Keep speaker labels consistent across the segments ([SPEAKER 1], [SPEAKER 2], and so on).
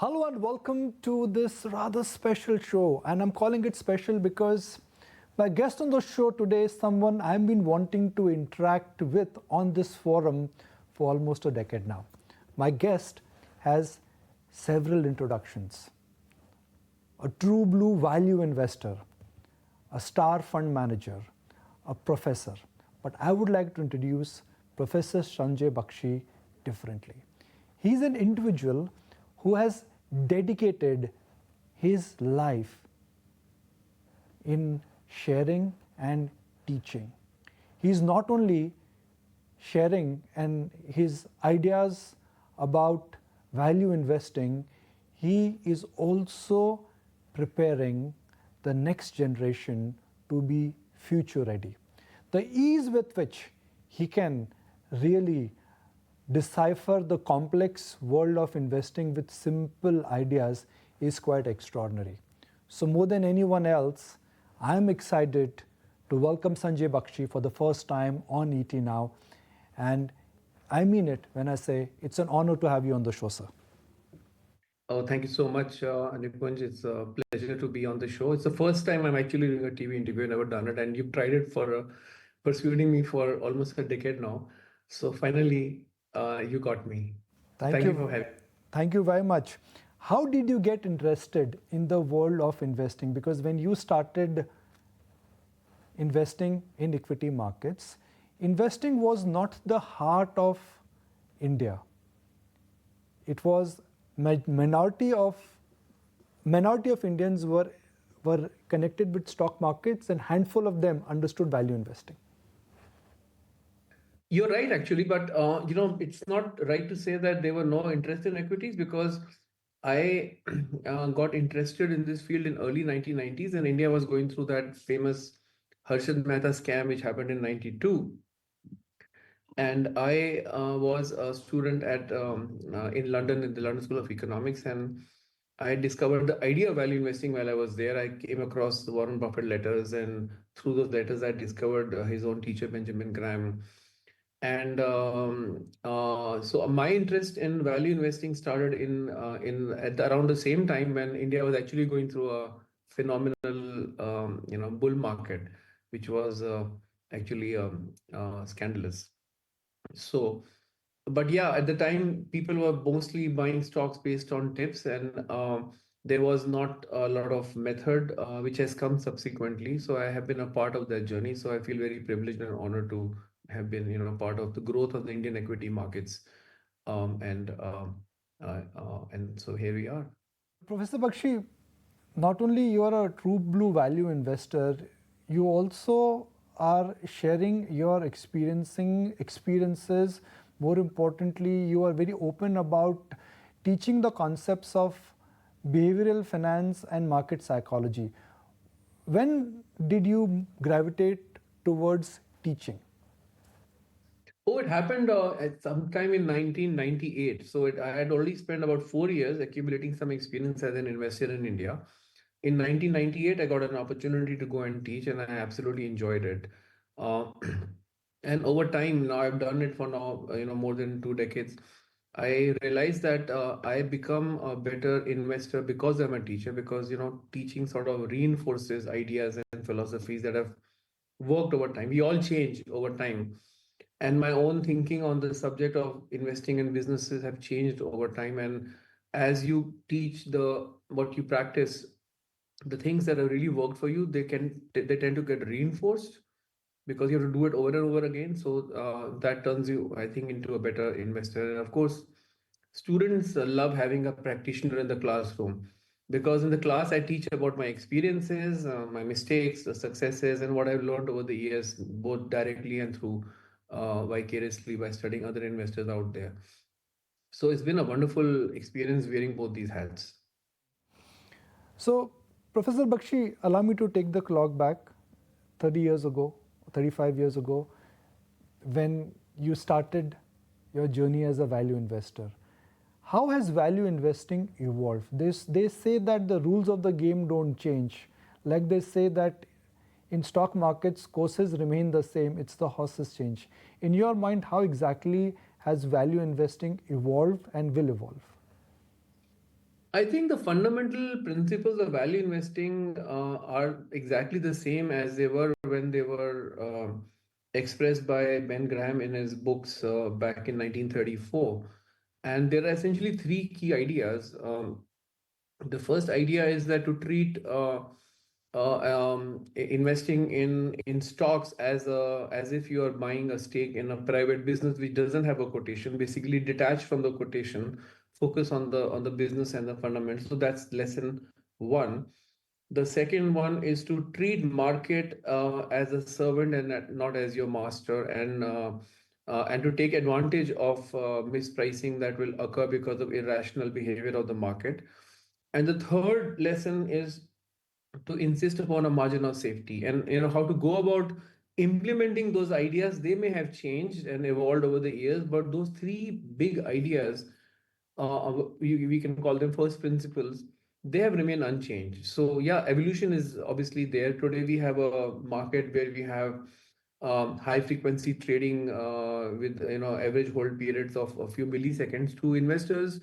[SPEAKER 1] Hello and welcome to this rather special show. And I'm calling it special because my guest on the show today is someone I've been wanting to interact with on this forum for almost a decade now. My guest has several introductions: a true blue value investor, a star fund manager, a professor. But I would like to introduce Professor Sanjay Bakshi differently. He's an individual who has dedicated his life in sharing and teaching. He's not only sharing and his ideas about value investing, he is also preparing the next generation to be future ready. The ease with which he can really decipher the complex world of investing with simple ideas is quite extraordinary. So more than anyone else, I am excited to welcome Sanjay Bakshi for the first time on ET Now. And I mean it when I say it's an honor to have you on the show, sir.
[SPEAKER 2] Oh, thank you so much, Nikunj. It's a pleasure to be on the show. It's the first time I'm actually doing a TV interview. I've never done it, and you've tried it for persuading me for almost a decade now. So finally, you got me. So
[SPEAKER 1] Thank
[SPEAKER 2] thank you
[SPEAKER 1] you.
[SPEAKER 2] for having me.
[SPEAKER 1] Thank you very much. How did you get interested in the world of investing? Because when you started investing in equity markets, investing was not the heart of India. It was minority of Indians were connected with stock markets, and handful of them understood value investing.
[SPEAKER 2] You're right, actually, but it's not right to say that there were no interest in equities because I got interested in this field in early 1990s, and India was going through that famous Harshad Mehta scam, which happened in '92. And I was a student at in London in the London School of Economics, and I discovered the idea of value investing while I was there. I came across the Warren Buffett letters, and through those letters, I discovered his own teacher Benjamin Graham. And so my interest in value investing started around the same time when India was actually going through a phenomenal bull market, which was actually scandalous. So, but yeah, at the time, people were mostly buying stocks based on tips, and there was not a lot of method, which has come subsequently. So I have been a part of that journey. So I feel very privileged and honored to have been, part of the growth of the Indian equity markets. And so here we are.
[SPEAKER 1] Professor Bakshi, not only you are a true blue value investor, you also are sharing your experiences. More importantly, you are very open about teaching the concepts of behavioral finance and market psychology. When did you gravitate towards teaching?
[SPEAKER 2] Oh, it happened at sometime in 1998. So I had already spent about 4 years accumulating some experience as an investor in India. In 1998, I got an opportunity to go and teach, and I absolutely enjoyed it. Uh, and over time, now I've done it for now, more than 2 decades. I realized that I become a better investor because I'm a teacher, because, teaching sort of reinforces ideas and philosophies that have worked over time. We all change over time, and my own thinking on the subject of investing in businesses have changed over time. And as you teach what you practice, the things that have really worked for you, they tend to get reinforced because you have to do it over and over again. So that turns you, I think, into a better investor. And of course, students love having a practitioner in the classroom, because in the class I teach about my experiences, my mistakes, the successes, and what I've learned over the years, both directly and through vicariously by studying other investors out there. So it's been a wonderful experience wearing both these hats.
[SPEAKER 1] So, Professor Bakshi, allow me to take the clock back 30 years ago, 35 years ago, when you started your journey as a value investor. How has value investing evolved? They say that the rules of the game don't change. Like they say that in stock markets, courses remain the same, it's the horses change. In your mind, how exactly has value investing evolved and will evolve?
[SPEAKER 2] I think the fundamental principles of value investing are exactly the same as they were when they were expressed by Ben Graham in his books back in 1934. And there are essentially three key ideas. The first idea is that to treat investing in stocks as if you are buying a stake in a private business which doesn't have a quotation, basically detached from the quotation, focus on the business and the fundamentals. So that's lesson one. The second one is to treat market as a servant and not as your master, and to take advantage of mispricing that will occur because of irrational behavior of the market. And the third lesson is to insist upon a margin of safety, and how to go about implementing those ideas. They may have changed and evolved over the years, but those three big ideas, we can call them first principles, they have remained unchanged. So yeah, evolution is obviously there. Today we have a market where we have high frequency trading with average hold periods of a few milliseconds, to investors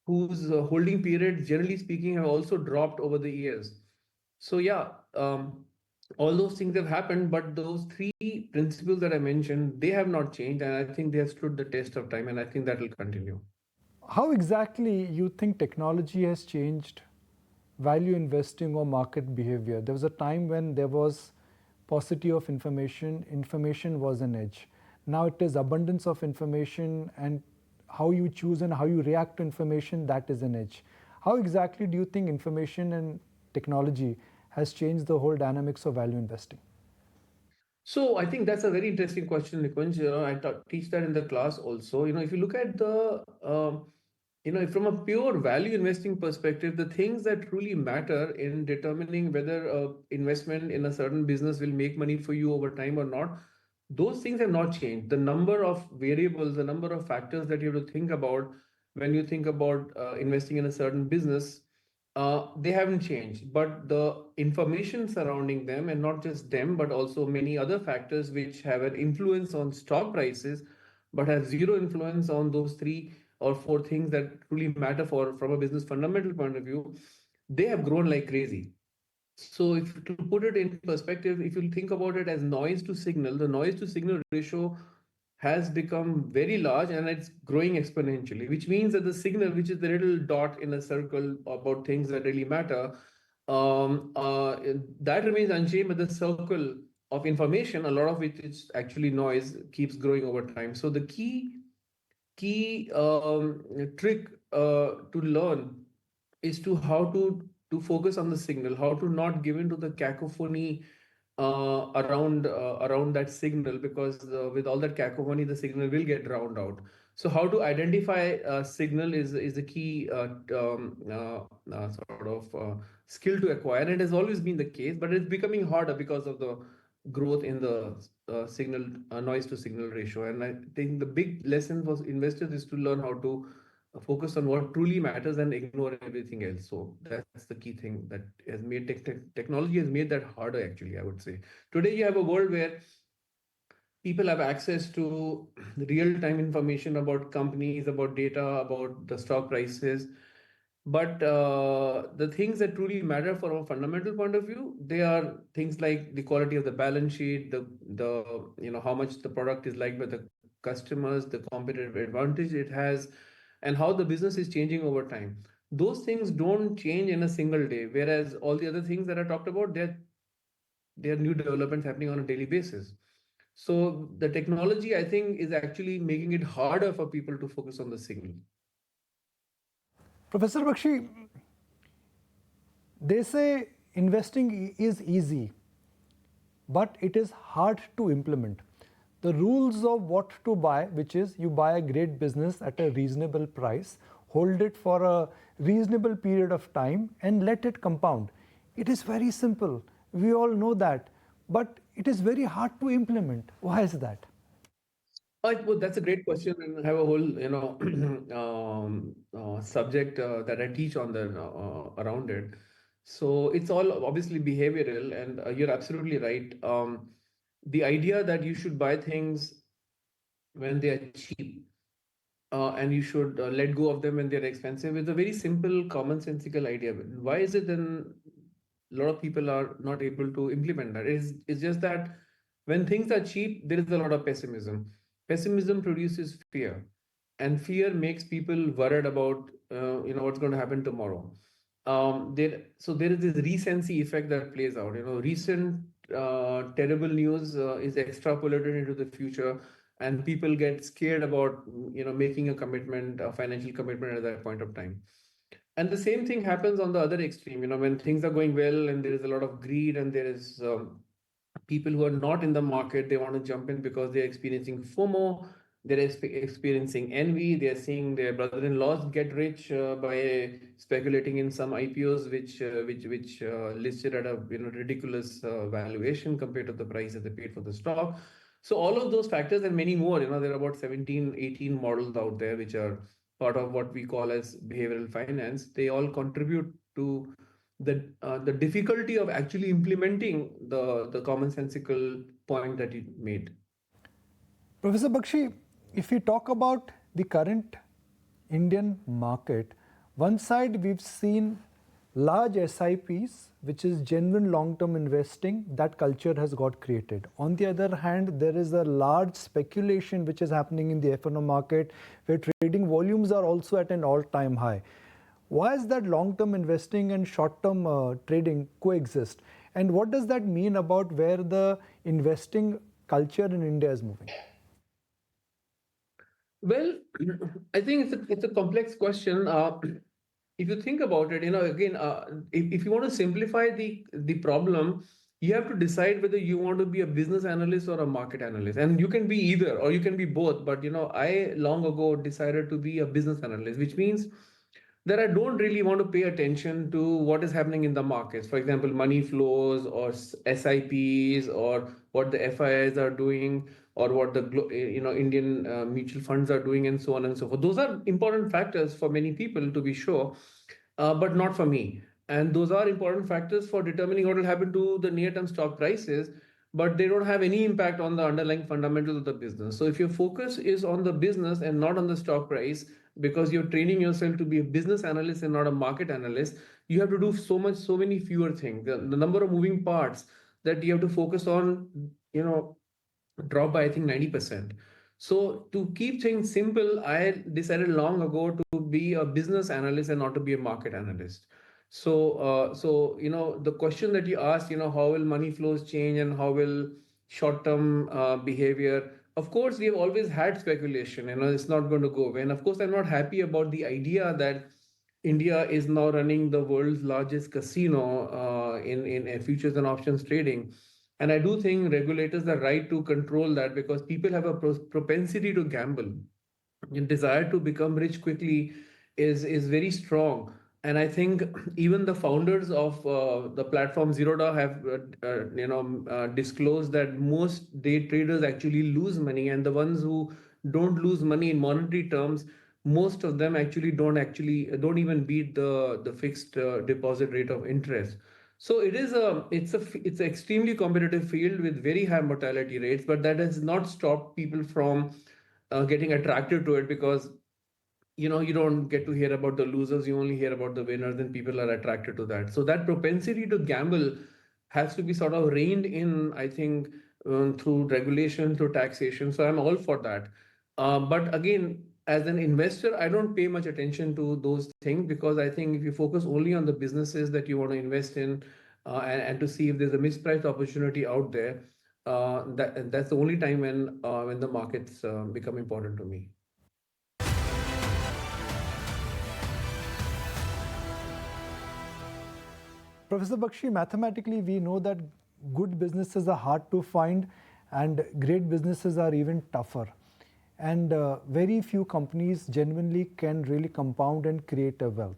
[SPEAKER 2] whose holding periods, generally speaking, have also dropped over the years. So yeah, all those things have happened, but those three principles that I mentioned, they have not changed, and I think they have stood the test of time, and I think that will continue.
[SPEAKER 1] How exactly you think technology has changed value investing or market behavior? There was a time when there was paucity of information, information was an edge. Now it is abundance of information, and how you choose and how you react to information, that is an edge. How exactly do you think information and technology has changed the whole dynamics of value investing?
[SPEAKER 2] So I think that's a very interesting question, Nikunj. I teach that in the class also. If you look at from a pure value investing perspective, the things that truly matter in determining whether investment in a certain business will make money for you over time or not, those things have not changed. The number of variables, the number of factors that you have to think about when you think about investing in a certain business, they haven't changed, but the information surrounding them, and not just them, but also many other factors which have an influence on stock prices, but have zero influence on those three or four things that truly matter from a business fundamental point of view, they have grown like crazy. So if to put it in perspective, if you think about it as noise to signal, the noise to signal ratio has become very large, and it's growing exponentially, which means that the signal, which is the little dot in a circle about things that really matter, that remains unchanged, but the circle of information, a lot of which is actually noise, keeps growing over time. So the key trick to learn is to how to focus on the signal, how to not give in to the cacophony around that signal, because with all that cacophony, the signal will get drowned out. So how to identify signal is a key sort of skill to acquire, and it has always been the case, but it's becoming harder because of the growth in the signal noise to signal ratio. And I think the big lesson for investors is to learn how to focus on what truly matters and ignore everything else. So that's the key thing that has made technology has made that harder, actually, I would say. Today you have a world where people have access to real-time information about companies, about data, about the stock prices. But the things that truly matter from a fundamental point of view, they are things like the quality of the balance sheet, the how much the product is liked by the customers, the competitive advantage it has, and how the business is changing over time. Those things don't change in a single day, whereas all the other things that I talked about, they're new developments happening on a daily basis. So the technology, I think, is actually making it harder for people to focus on the signal.
[SPEAKER 1] Professor Bakshi, they say investing is easy, but it is hard to implement. The rules of what to buy, which is you buy a great business at a reasonable price, hold it for a reasonable period of time, and let it compound. It is very simple. We all know that, but it is very hard to implement. Why is that?
[SPEAKER 2] Well, that's a great question, and I have a whole, subject that I teach on the around it. So it's all obviously behavioral, and you're absolutely right. The idea that you should buy things when they are cheap and you should let go of them when they're expensive. It's a very simple, commonsensical idea. But why is it then a lot of people are not able to implement that? It's just that when things are cheap, there is a lot of pessimism. Pessimism produces fear, and fear makes people worried about what's going to happen tomorrow. So there is this recency effect that plays out. Recent terrible news is extrapolated into the future, and people get scared about making a commitment, a financial commitment at that point of time. And the same thing happens on the other extreme. When things are going well and there is a lot of greed and there is people who are not in the market, they want to jump in because they're experiencing FOMO, they're experiencing envy, they're seeing their brother-in-laws get rich by speculating in some IPOs which listed at a ridiculous valuation compared to the price that they paid for the stock. So all of those factors and many more, there are about 17, 18 models out there which are part of what we call as behavioral finance. They all contribute to the difficulty of actually implementing the commonsensical point that you made.
[SPEAKER 1] Professor Bakshi, if we talk about the current Indian market, one side we've seen large SIPs, which is genuine long-term investing, that culture has got created. On the other hand, there is a large speculation which is happening in the F&O market, where trading volumes are also at an all-time high. Why is that long-term investing and short-term trading coexist? And what does that mean about where the investing culture in India is moving?
[SPEAKER 2] Well, I think it's a complex question. If you think about it, again, if you want to simplify the problem, you have to decide whether you want to be a business analyst or a market analyst, and you can be either or you can be both. But I long ago decided to be a business analyst, which means that I don't really want to pay attention to what is happening in the markets. For example, money flows or SIPs or what the FIIs are doing or what the Indian mutual funds are doing and so on and so forth. Those are important factors for many people to be sure, but not for me. And those are important factors for determining what will happen to the near-term stock prices, but they don't have any impact on the underlying fundamentals of the business. So if your focus is on the business and not on the stock price, because you're training yourself to be a business analyst and not a market analyst, you have to do so many fewer things. The number of moving parts that you have to focus on, drop by I think 90%. So to keep things simple, I decided long ago to be a business analyst and not to be a market analyst. So the question that you asked, how will money flows change and how will short-term behavior? Of course, we have always had speculation. It's not going to go away. And of course, I'm not happy about the idea that India is now running the world's largest casino in futures and options trading. And I do think regulators are right to control that because people have a propensity to gamble. And desire to become rich quickly is very strong. And I think even the founders of the platform Zerodha have disclosed that most day traders actually lose money, and the ones who don't lose money in monetary terms, most of them actually don't even beat the fixed deposit rate of interest. So it's an extremely competitive field with very high mortality rates, but that has not stopped people from getting attracted to it because you don't get to hear about the losers, you only hear about the winners, and people are attracted to that. So that propensity to gamble has to be sort of reined in, I think, through regulation, through taxation. So I'm all for that. But again, as an investor, I don't pay much attention to those things because I think if you focus only on the businesses that you want to invest in and to see if there's a mispriced opportunity out there, that's the only time when the markets become important to me.
[SPEAKER 1] Professor Bakshi, mathematically we know that good businesses are hard to find and great businesses are even tougher. And very few companies genuinely can really compound and create a wealth.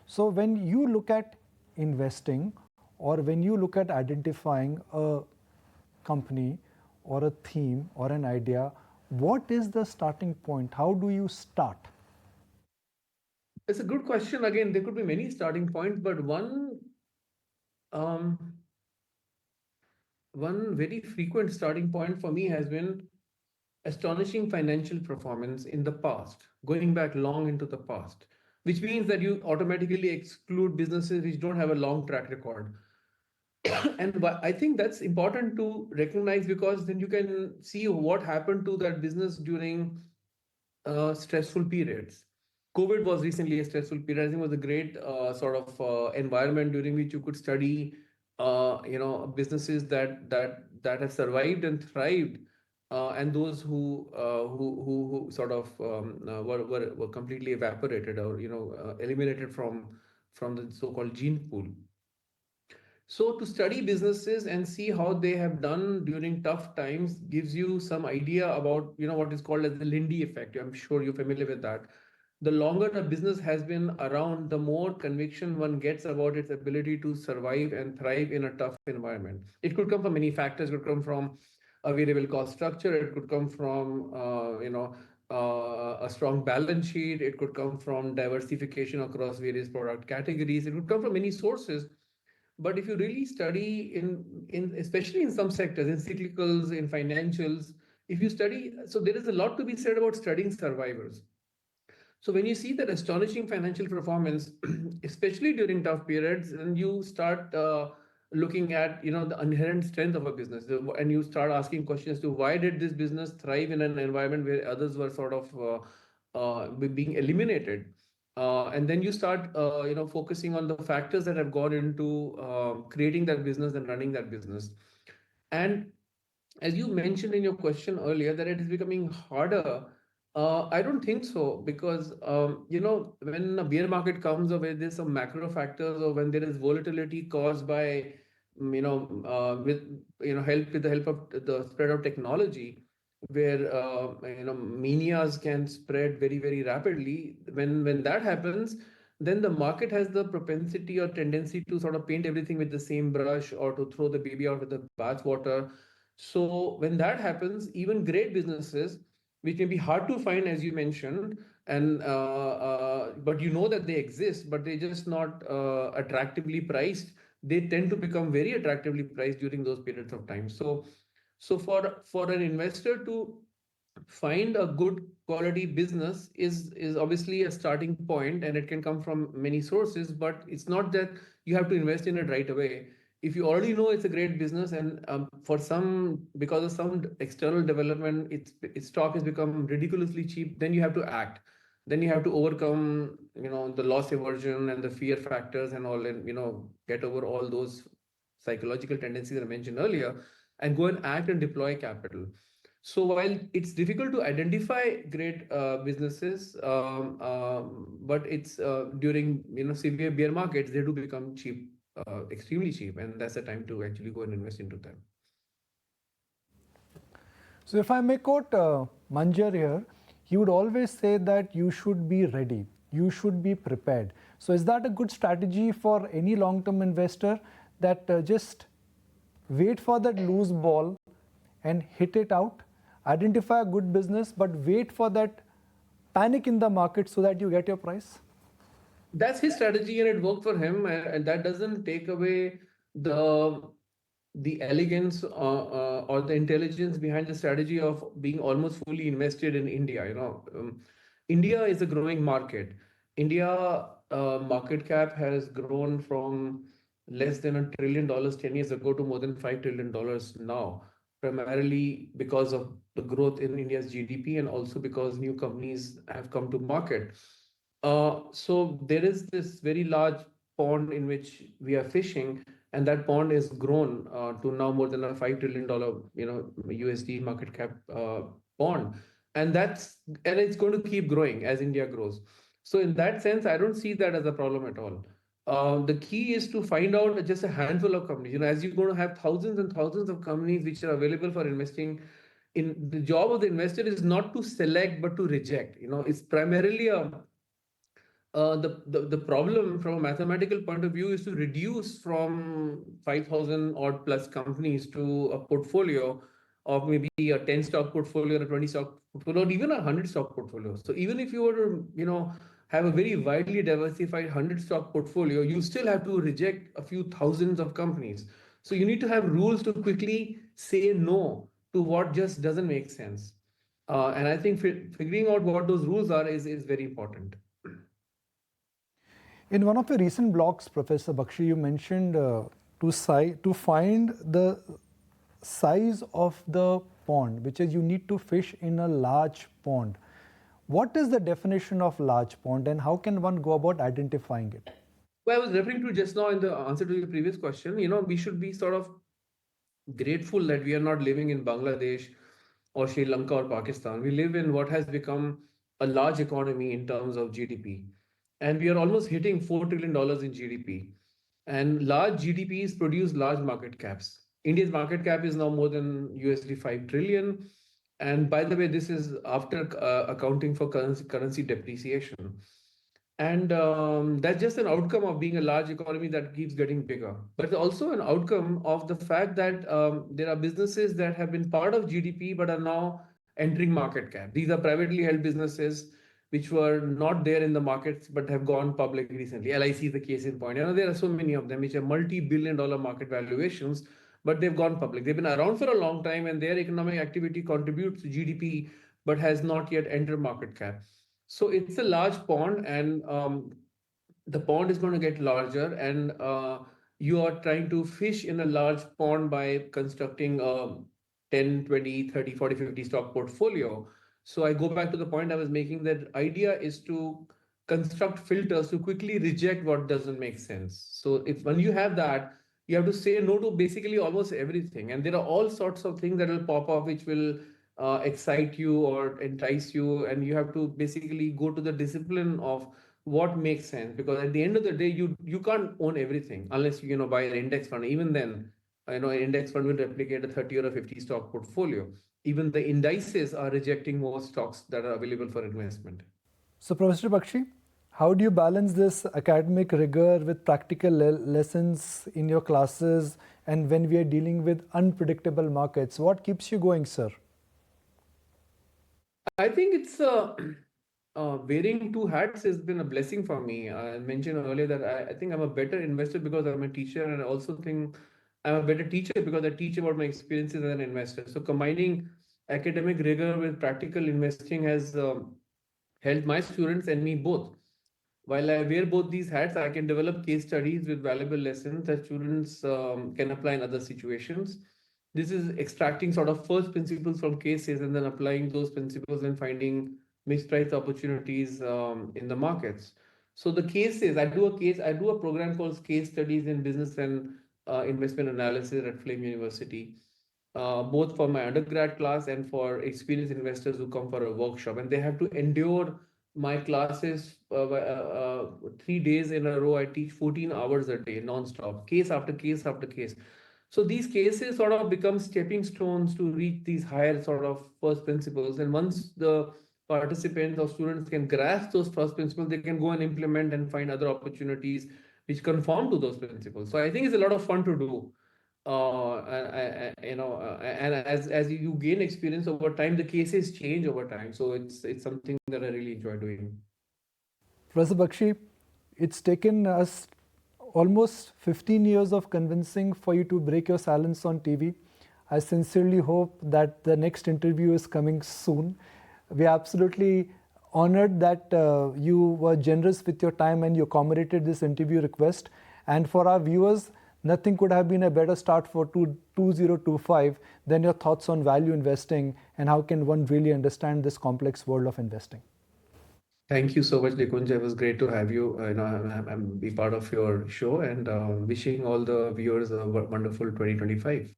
[SPEAKER 1] So when you look at investing or when you look at identifying a company or a theme or an idea, what is the starting point? How do you start?
[SPEAKER 2] It's a good question. Again, there could be many starting points, but one very frequent starting point for me has been astonishing financial performance in the past, going back long into the past, which means that you automatically exclude businesses which don't have a long track record. And I think that's important to recognize, because then you can see what happened to that business during stressful periods. COVID was recently a stressful period. I think it was a great sort of environment during which you could study, businesses that have survived and thrived, and those who sort of were completely evaporated, or eliminated from the so-called gene pool. So to study businesses and see how they have done during tough times gives you some idea about, what is called as the Lindy effect. I'm sure you're familiar with that. The longer a business has been around, the more conviction one gets about its ability to survive and thrive in a tough environment. It could come from many factors. It could come from a variable cost structure. It could come from, a strong balance sheet. It could come from diversification across various product categories. It could come from many sources. But if you really study in especially in some sectors, in cyclicals, in financials, if you study, so there is a lot to be said about studying survivors. So when you see that astonishing financial performance, especially during tough periods, and you start looking at the inherent strength of a business, and you start asking questions to why did this business thrive in an environment where others were sort of being eliminated, and then you start focusing on the factors that have gone into creating that business and running that business. And as you mentioned in your question earlier, that it is becoming harder. I don't think so, because when a bear market comes, or where there's some macro factors, or when there is volatility caused by with help with the help of the spread of technology, where manias can spread very, very rapidly. When that happens, then the market has the propensity or tendency to sort of paint everything with the same brush, or to throw the baby out with the bathwater. So when that happens, even great businesses, which may be hard to find, as you mentioned, and but that they exist, but they're just not attractively priced. They tend to become very attractively priced during those periods of time. So for an investor to find a good quality business is obviously a starting point, and it can come from many sources, but it's not that you have to invest in it right away. If you already know it's a great business, and because of some external development, its stock has become ridiculously cheap, then you have to act. Then you have to overcome the loss aversion and the fear factors and all, and get over all those psychological tendencies that I mentioned earlier, and go and act and deploy capital. So while it's difficult to identify great businesses, but it's during severe bear markets, they do become cheap, extremely cheap, and that's the time to actually go and invest into them.
[SPEAKER 1] So if I may quote Manjar here, he would always say that you should be ready, you should be prepared. So is that a good strategy for any long-term investor, that just wait for that loose ball and hit it out, identify a good business, but wait for that panic in the market so that you get your price?
[SPEAKER 2] That's his strategy, and it worked for him, and that doesn't take away the elegance or the intelligence behind the strategy of being almost fully invested in India. India is a growing market. India market cap has grown from less than $1 trillion 10 years ago to more than $5 trillion now, primarily because of the growth in India's GDP, and also because new companies have come to market. So there is this very large pond in which we are fishing, and that pond is grown to now more than a $5 trillion USD market cap pond, and it's going to keep growing as India grows. So in that sense, I don't see that as a problem at all. The key is to find out just a handful of companies. As you're going to have thousands and thousands of companies which are available for investing. In the job of the investor is not to select but to reject. It's primarily the problem from a mathematical point of view is to reduce from 5,000 odd plus companies to a portfolio of maybe a 10 stock portfolio, or a 20 stock portfolio, or even a 100 stock portfolio. So even if you were to, have a very widely diversified 100 stock portfolio, you still have to reject a few thousands of companies. So you need to have rules to quickly say no to what just doesn't make sense. And I think figuring out what those rules are is very important.
[SPEAKER 1] In one of your recent blogs, Professor Bakshi, you mentioned to find the size of the pond, which is you need to fish in a large pond. What is the definition of large pond and how can one go about identifying it?
[SPEAKER 2] Well, I was referring to just now in the answer to your previous question, we should be sort of grateful that we are not living in Bangladesh or Sri Lanka or Pakistan. We live in what has become a large economy in terms of GDP. And we are almost hitting $4 trillion in GDP. And large GDPs produce large market caps. India's market cap is now more than USD 5 trillion. And by the way, this is after accounting for currency depreciation. And that's just an outcome of being a large economy that keeps getting bigger. But it's also an outcome of the fact that there are businesses that have been part of GDP but are now entering market cap. These are privately held businesses which were not there in the markets but have gone public recently. LIC is the case in point. There are so many of them which are multi-billion-dollar market valuations, but they've gone public. They've been around for a long time and their economic activity contributes to GDP but has not yet entered market cap. So it's a large pond, and the pond is going to get larger, and you are trying to fish in a large pond by constructing a 10, 20, 30, 40, 50 stock portfolio. So I go back to the point I was making, that idea is to construct filters to quickly reject what doesn't make sense. So if when you have that, you have to say no to basically almost everything. And there are all sorts of things that will pop up which will excite you or entice you, and you have to basically go to the discipline of what makes sense, because at the end of the day you can't own everything unless you buy an index fund. Even then, an index fund will replicate a 30 or a 50 stock portfolio. Even the indices are rejecting most stocks that are available for investment.
[SPEAKER 1] So, Professor Bakshi, how do you balance this academic rigor with practical lessons in your classes and when we are dealing with unpredictable markets? What keeps you going, sir?
[SPEAKER 2] I think it's wearing two hats has been a blessing for me. I mentioned earlier that I think I'm a better investor because I'm a teacher, and I also think I'm a better teacher because I teach about my experiences as an investor. So combining academic rigor with practical investing has helped my students and me both. While I wear both these hats, I can develop case studies with valuable lessons that students can apply in other situations. This is extracting sort of first principles from cases and then applying those principles and finding mispriced opportunities in the markets. So the cases, I do a program called Case Studies in Business and Investment Analysis at Flame University, both for my undergrad class and for experienced investors who come for a workshop. And they have to endure my classes 3 days in a row. I teach 14 hours a day, non-stop, case after case after case. So these cases sort of become stepping stones to reach these higher sort of first principles. And once the participants or students can grasp those first principles, they can go and implement and find other opportunities which conform to those principles. So I think it's a lot of fun to do. And as you gain experience over time, the cases change over time. So it's something that I really enjoy doing.
[SPEAKER 1] Professor Bakshi, it's taken us almost 15 years of convincing for you to break your silence on TV. I sincerely hope that the next interview is coming soon. We are absolutely honored that you were generous with your time and you accommodated this interview request. And for our viewers, nothing could have been a better start for 2025 than your thoughts on value investing and how can one really understand this complex world of investing.
[SPEAKER 2] Thank you so much, Nikunj. It was great to have you. I'm be part of your show, and wishing all the viewers a wonderful 2025.